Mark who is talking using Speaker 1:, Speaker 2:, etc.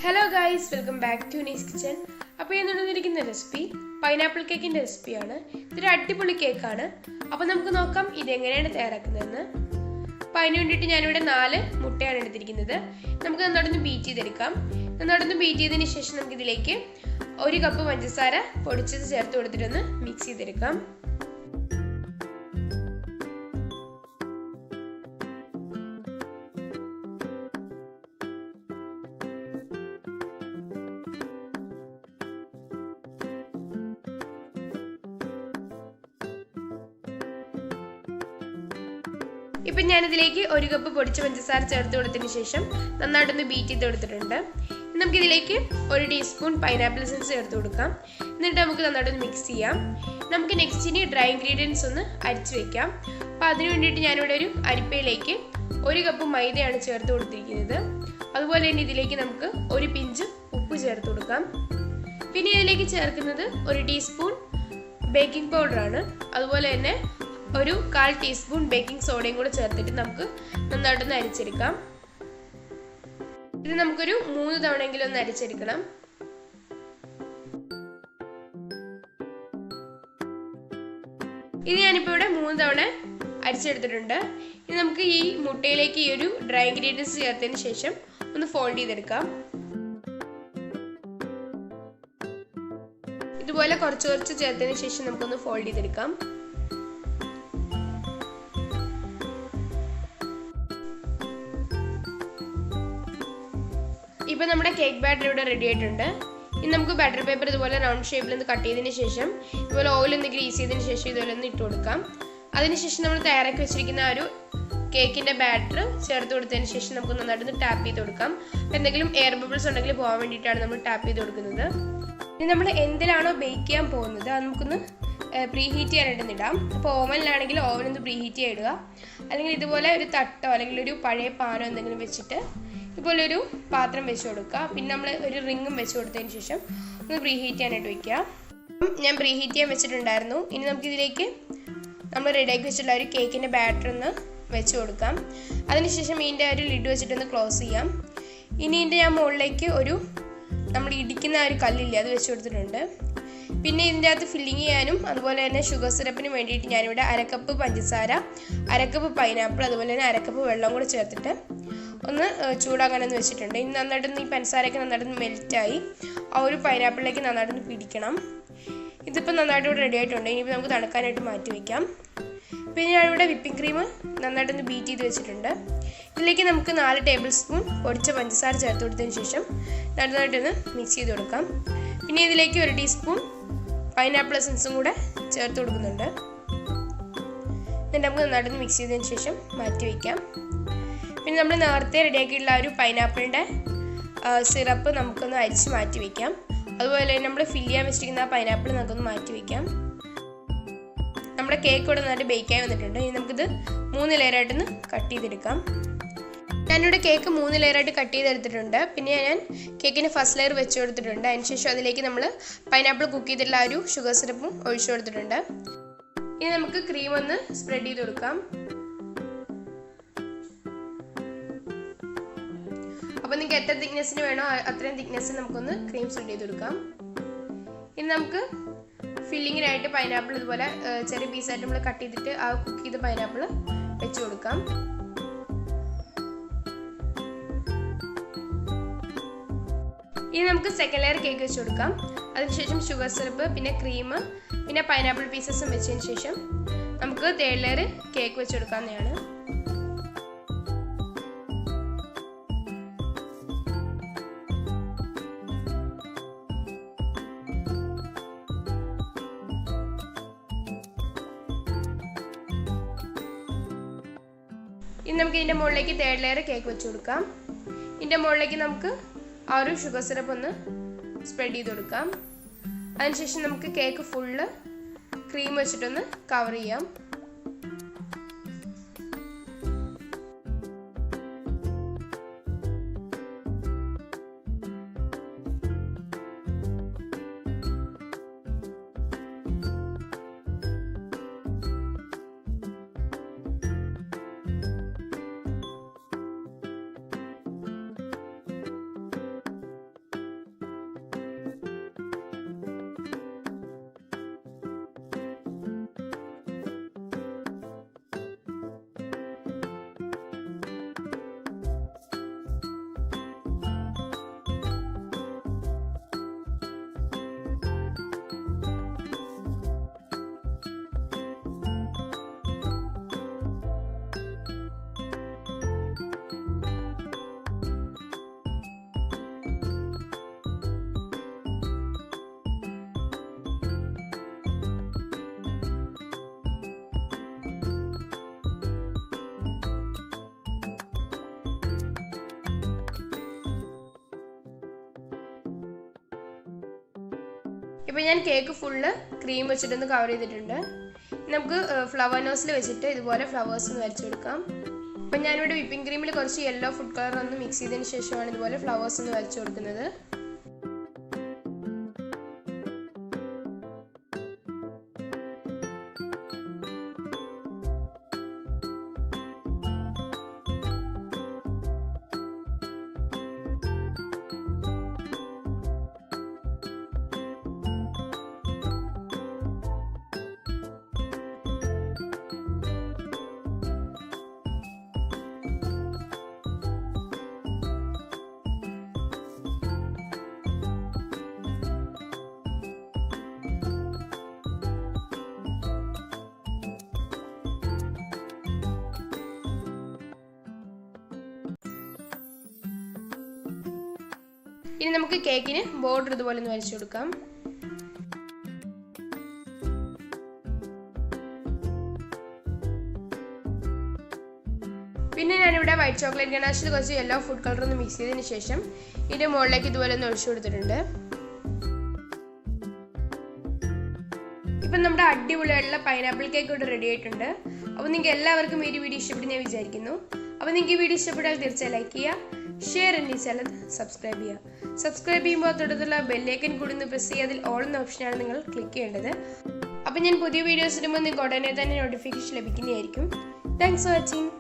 Speaker 1: Hello guys, welcome back to Shini's Kitchen. അപ്പോൾ ഇന്ന് recipe pineapple കേക്കിന്റെ റെസിപ്പിയാണ്. ഇതൊരു അടിപൊളി കേക്കാണ്. അപ്പോൾ നമുക്ക് നോക്കാം ഇത് എങ്ങനെയാണ് തയ്യാറാക്കുന്നതെന്ന്. അപ്പോൾ അതിനു വേണ്ടിയിട്ട് ഞാൻ ഇവിടെ 4 മുട്ടയാണ് എടുത്തിരിക്കുന്നത്. നമുക്ക് നന്നായിട്ടൊന്ന് ബീറ്റ് ചെയ്തെടുക്കാം. നന്നായിട്ടൊന്ന് ബീറ്റ് ചെയ്തതിന് ശേഷം നമുക്ക് ഇതിലേക്ക് 1 കപ്പ് പഞ്ചസാര പൊടിച്ചത് ചേർത്ത് കൊടുത്തിട്ടൊന്ന് മിക്സ് ചെയ്തെടുക്കാം. ഇപ്പം ഞാനിതിലേക്ക് 1 കപ്പ് പൊടിച്ച പഞ്ചസാര ചേർത്ത് കൊടുത്തതിന് ശേഷം നന്നായിട്ടൊന്ന് ബീറ്റ് ചെയ്ത് കൊടുത്തിട്ടുണ്ട്. നമുക്കിതിലേക്ക് 1 ടീസ്പൂൺ പൈനാപ്പിൾ എസൻസ് ചേർത്ത് കൊടുക്കാം. എന്നിട്ട് നമുക്ക് നന്നായിട്ടൊന്ന് മിക്സ് ചെയ്യാം. നമുക്ക് നെക്സ്റ്റ് ഇനി ഡ്രൈ ഇൻഗ്രീഡിയൻസ് ഒന്ന് അരിച്ചു വെക്കാം. അപ്പോൾ അതിന് വേണ്ടിയിട്ട് ഞാനിവിടെ ഒരു അരിപ്പയിലേക്ക് 1 കപ്പ് മൈദയാണ് ചേർത്ത് കൊടുത്തിരിക്കുന്നത്. അതുപോലെ തന്നെ ഇതിലേക്ക് നമുക്ക് 1 പിഞ്ച് ഉപ്പ് ചേർത്ത് കൊടുക്കാം. പിന്നെ ഇതിലേക്ക് ചേർക്കുന്നത് 1 ടീസ്പൂൺ ബേക്കിംഗ് പൗഡറാണ്. അതുപോലെ തന്നെ 1/4 ടീസ്പൂൺ ബേക്കിംഗ് സോഡയും കൂടെ ചേർത്തിട്ട് നമുക്ക് നന്നായിട്ടൊന്ന് അരിച്ചെടുക്കാം. ഇത് നമുക്കൊരു 3 തവണയെങ്കിലും ഒന്ന് അരിച്ചെടുക്കണം. ഇത് ഞാനിപ്പോൾ ഇവിടെ 3 തവണ അരിച്ചെടുത്തിട്ടുണ്ട്. ഇനി നമുക്ക് ഈ മുട്ടയിലേക്ക് ഈ ഒരു ഡ്രൈ ഇൻഗ്രീഡിയൻസ് ചേർത്തതിന് ശേഷം ഒന്ന് ഫോൾഡ് ചെയ്തെടുക്കാം. ഇതുപോലെ കുറച്ച് ചേർത്തതിന് ശേഷം നമുക്കൊന്ന് ഫോൾഡ് ചെയ്തെടുക്കാം. ഇപ്പോൾ നമ്മുടെ കേക്ക് ബാറ്റർ ഇവിടെ റെഡി ആയിട്ടുണ്ട്. ഇനി നമുക്ക് ബാറ്റർ പേപ്പർ ഇതുപോലെ റൗണ്ട് ഷേപ്പിൽ ഒന്ന് കട്ട് ചെയ്തതിന് ശേഷം ഇതുപോലെ ഓയിൽ ഒന്ന് ഗ്രീസ് ചെയ്തതിന് ശേഷം ഇതുപോലെ ഒന്ന് ഇട്ട് കൊടുക്കാം. അതിനുശേഷം നമ്മൾ തയ്യാറാക്കി വെച്ചിരിക്കുന്ന ആ ഒരു കേക്കിൻ്റെ ബാറ്റർ ചേർത്ത് കൊടുത്തതിന് ശേഷം നമുക്ക് നന്നായിട്ടൊന്ന് ടാപ്പ് ചെയ്ത് കൊടുക്കാം. എന്തെങ്കിലും എയർ ബബിൾസ് ഉണ്ടെങ്കിൽ പോകാൻ വേണ്ടിയിട്ടാണ് നമ്മൾ ടാപ്പ് ചെയ്ത് കൊടുക്കുന്നത്. ഇനി നമ്മൾ എന്തിലാണോ ബേക്ക് ചെയ്യാൻ പോകുന്നത് അത് നമുക്കൊന്ന് പ്രീ ഹീറ്റ് ചെയ്യാനായിട്ട് ഇടാം. അപ്പോൾ ഓവനിലാണെങ്കിൽ ഓവൻ ഒന്ന് പ്രീ ഹീറ്റ് ചെയ്യാൻ ഇടുക. അല്ലെങ്കിൽ ഇതുപോലെ ഒരു തട്ടോ അല്ലെങ്കിൽ ഒരു പഴയ പാനോ എന്തെങ്കിലും വെച്ചിട്ട് ഇതുപോലെ ഒരു പാത്രം വെച്ച് കൊടുക്കുക. പിന്നെ നമ്മൾ ഒരു റിങ്ങും വെച്ച് കൊടുത്തതിന് ശേഷം ഒന്ന് പ്രീ ഹീറ്റ് ചെയ്യാനായിട്ട് വയ്ക്കുക. ഞാൻ പ്രീ ഹീറ്റ് ചെയ്യാൻ വെച്ചിട്ടുണ്ടായിരുന്നു. ഇനി നമുക്കിതിലേക്ക് നമ്മൾ റെഡിയാക്കി വെച്ചിട്ടുള്ള ഒരു കേക്കിൻ്റെ ബാറ്റർ ഒന്ന് വെച്ച് കൊടുക്കാം. അതിനുശേഷം ഇതിൻ്റെ ഒരു ലിഡ് വെച്ചിട്ടൊന്ന് ക്ലോസ് ചെയ്യാം. ഇനി ഇതിൻ്റെ ഞാൻ മുകളിലേക്ക് നമ്മൾ ഇടിക്കുന്ന ഒരു കല്ലില്ലേ അത് വെച്ച് കൊടുത്തിട്ടുണ്ട്. പിന്നെ ഇതിൻ്റെ അകത്ത് ഫില്ലിങ് ചെയ്യാനും അതുപോലെ തന്നെ ഷുഗർ സിറപ്പിന് വേണ്ടിയിട്ട് ഞാനിവിടെ 1 കപ്പ് പഞ്ചസാര, 1 കപ്പ് പൈനാപ്പിൾ, അതുപോലെ തന്നെ 1 കപ്പ് വെള്ളം കൂടെ ചേർത്തിട്ട് ഒന്ന് ചൂടാക്കാനെന്ന് വെച്ചിട്ടുണ്ട്. ഇനി നന്നായിട്ടൊന്ന് ഈ പഞ്ചസാരയൊക്കെ നന്നായിട്ടൊന്ന് മെൽറ്റായി ആ ഒരു പൈനാപ്പിളിലേക്ക് നന്നായിട്ടൊന്ന് പിടിക്കണം. ഇതിപ്പോൾ നന്നായിട്ട് ഇവിടെ റെഡി ആയിട്ടുണ്ട്. ഇനിയിപ്പോൾ നമുക്ക് തണുക്കാനായിട്ട് മാറ്റി വയ്ക്കാം. പിന്നെ ഞാനിവിടെ വിപ്പിംഗ് ക്രീം നന്നായിട്ടൊന്ന് ബീറ്റ് ചെയ്ത് വെച്ചിട്ടുണ്ട്. ഇതിലേക്ക് നമുക്ക് 4 ടേബിൾ സ്പൂൺ പൊടിച്ച പഞ്ചസാര ചേർത്ത് കൊടുത്തതിന് ശേഷം നന്നായിട്ടൊന്ന് മിക്സ് ചെയ്ത് കൊടുക്കാം. പിന്നെ ഇതിലേക്ക് 1 ടീസ്പൂൺ പൈനാപ്പിൾ എസൻസും കൂടെ ചേർത്ത് കൊടുക്കുന്നുണ്ട്. എന്നിട്ട് നമുക്ക് നന്നായിട്ടൊന്ന് മിക്സ് ചെയ്തതിന് ശേഷം മാറ്റി വയ്ക്കാം. പിന്നെ നമ്മൾ നേരത്തെ റെഡിയാക്കിയിട്ടുള്ള ഒരു പൈനാപ്പിളിൻ്റെ സിറപ്പ് നമുക്കൊന്ന് അരിച്ച് മാറ്റി വയ്ക്കാം. അതുപോലെ തന്നെ നമ്മൾ ഫില്ല് ചെയ്യാൻ വെച്ചിരിക്കുന്ന ആ പൈനാപ്പിൾ നമുക്കൊന്ന് മാറ്റി വയ്ക്കാം. നമ്മുടെ കേക്ക് ഇവിടെ നന്നായിട്ട് ബേക്കായി വന്നിട്ടുണ്ട്. ഇനി നമുക്കിത് 3 ലെയറായിട്ടൊന്ന് കട്ട് ചെയ്തെടുക്കാം. ഞാനിവിടെ കേക്ക് 3 ലെയറായിട്ട് കട്ട് ചെയ്തെടുത്തിട്ടുണ്ട്. പിന്നെ ഞാൻ കേക്കിന് ഫസ്റ്റ് ലെയർ വെച്ച് കൊടുത്തിട്ടുണ്ട്. അതിനുശേഷം അതിലേക്ക് നമ്മൾ പൈനാപ്പിൾ കുക്ക് ചെയ്തിട്ടുള്ള ആ ഒരു ഷുഗർ സിറപ്പും ഒഴിച്ചു കൊടുത്തിട്ടുണ്ട്. ഇനി നമുക്ക് ക്രീം ഒന്ന് സ്പ്രെഡ് ചെയ്ത് കൊടുക്കാം. അപ്പോൾ നിങ്ങൾക്ക് എത്ര തിക്നെസ്സിന് വേണോ അത്രയും തിക്നെസ്സിന് നമുക്കൊന്ന് ക്രീം സ്പ്രെഡ് ചെയ്ത് കൊടുക്കാം. ഇനി നമുക്ക് ഫില്ലിങ്ങിനായിട്ട് പൈനാപ്പിൾ ഇതുപോലെ ചെറിയ പീസായിട്ട് നമ്മൾ കട്ട് ചെയ്തിട്ട് ആ കുക്ക് ചെയ്ത പൈനാപ്പിൾ വെച്ച് കൊടുക്കാം. ഇനി നമുക്ക് സെക്കൻഡ് ലെയർ കേക്ക് വെച്ച് കൊടുക്കാം. അതിനുശേഷം ഷുഗർ സിറപ്പ്, പിന്നെ ക്രീം, പിന്നെ പൈനാപ്പിൾ പീസസും വെച്ചതിന് ശേഷം നമുക്ക് തേർഡ് ലെയർ കേക്ക് വെച്ച് കൊടുക്കാവുന്നതാണ്. ഇനി നമുക്ക് ഇതിൻ്റെ മുകളിലേക്ക് തേർഡ് ലെയർ കേക്ക് വെച്ച് കൊടുക്കാം. ഇതിൻ്റെ മുകളിലേക്ക് നമുക്ക് ആ ഒരു ഷുഗർ സിറപ്പ് ഒന്ന് സ്പ്രെഡ് ചെയ്ത് കൊടുക്കാം. അതിനുശേഷം നമുക്ക് കേക്ക് ഫുള്ള് ക്രീം വെച്ചിട്ടൊന്ന് കവർ ചെയ്യാം. ഇപ്പോൾ ഞാൻ കേക്ക് ഫുള്ള് ക്രീം വെച്ചിട്ടൊന്ന് കവർ ചെയ്തിട്ടുണ്ട്. നമുക്ക് ഫ്ലവർ നോസിൽ വെച്ചിട്ട് ഇതുപോലെ ഫ്ലവേഴ്സ് ഒന്ന് വരച്ചു കൊടുക്കാം. അപ്പം ഞാനിവിടെ വിപ്പിംഗ് ക്രീമിൽ കുറച്ച് യെല്ലോ ഫുഡ് കളർ ഒന്ന് മിക്സ് ചെയ്തതിന് ശേഷമാണ് ഇതുപോലെ ഫ്ലവേഴ്സ് ഒന്ന് വരച്ചു കൊടുക്കുന്നത്. ഇനി നമുക്ക് കേക്കിന് ബോർഡർ ഇതുപോലെ ഒന്ന് വരച്ചു കൊടുക്കാം. പിന്നെ ഞാനിവിടെ വൈറ്റ് ചോക്ലേറ്റ് ഗനാഷിൽ കുറച്ച് യെല്ലോ ഫുഡ് കളർ ഒന്ന് മിക്സ് ചെയ്തതിന് ശേഷം ഇതിൻ്റെ മുകളിലേക്ക് ഇതുപോലെ ഒന്ന് ഒഴിച്ചു കൊടുത്തിട്ടുണ്ട്. ഇപ്പം നമ്മുടെ അടിപൊളിയായിട്ടുള്ള പൈനാപ്പിൾ കേക്ക് ഇവിടെ റെഡി ആയിട്ടുണ്ട്. അപ്പോൾ നിങ്ങൾക്ക് എല്ലാവർക്കും ഈ വീഡിയോ ഇഷ്ടപ്പെട്ടു ഞാൻ വിചാരിക്കുന്നു. അപ്പോൾ നിങ്ങൾക്ക് ഈ വീഡിയോ ഇഷ്ടപ്പെട്ടാൽ തീർച്ചയായും ലൈക്ക് ചെയ്യുക, ഷെയർ എൻ്റെ ചാനൽ സബ്സ്ക്രൈബ് ചെയ്യുക. സബ്സ്ക്രൈബ് ചെയ്യുമ്പോൾ തൊട്ടടുത്തുള്ള ബെല്ലൈക്കൻ കൂടി ഒന്ന് പ്രസ് ചെയ്യുക. അതിൽ ഓൾ എന്ന ഓപ്ഷനാണ് നിങ്ങൾ ക്ലിക്ക് ചെയ്യേണ്ടത്. അപ്പോൾ ഞാൻ പുതിയ വീഡിയോസ് ഇടുമ്പോൾ നിങ്ങൾക്ക് ഉടനെ തന്നെ നോട്ടിഫിക്കേഷൻ ലഭിക്കുന്നതായിരിക്കും. Thanks for watching.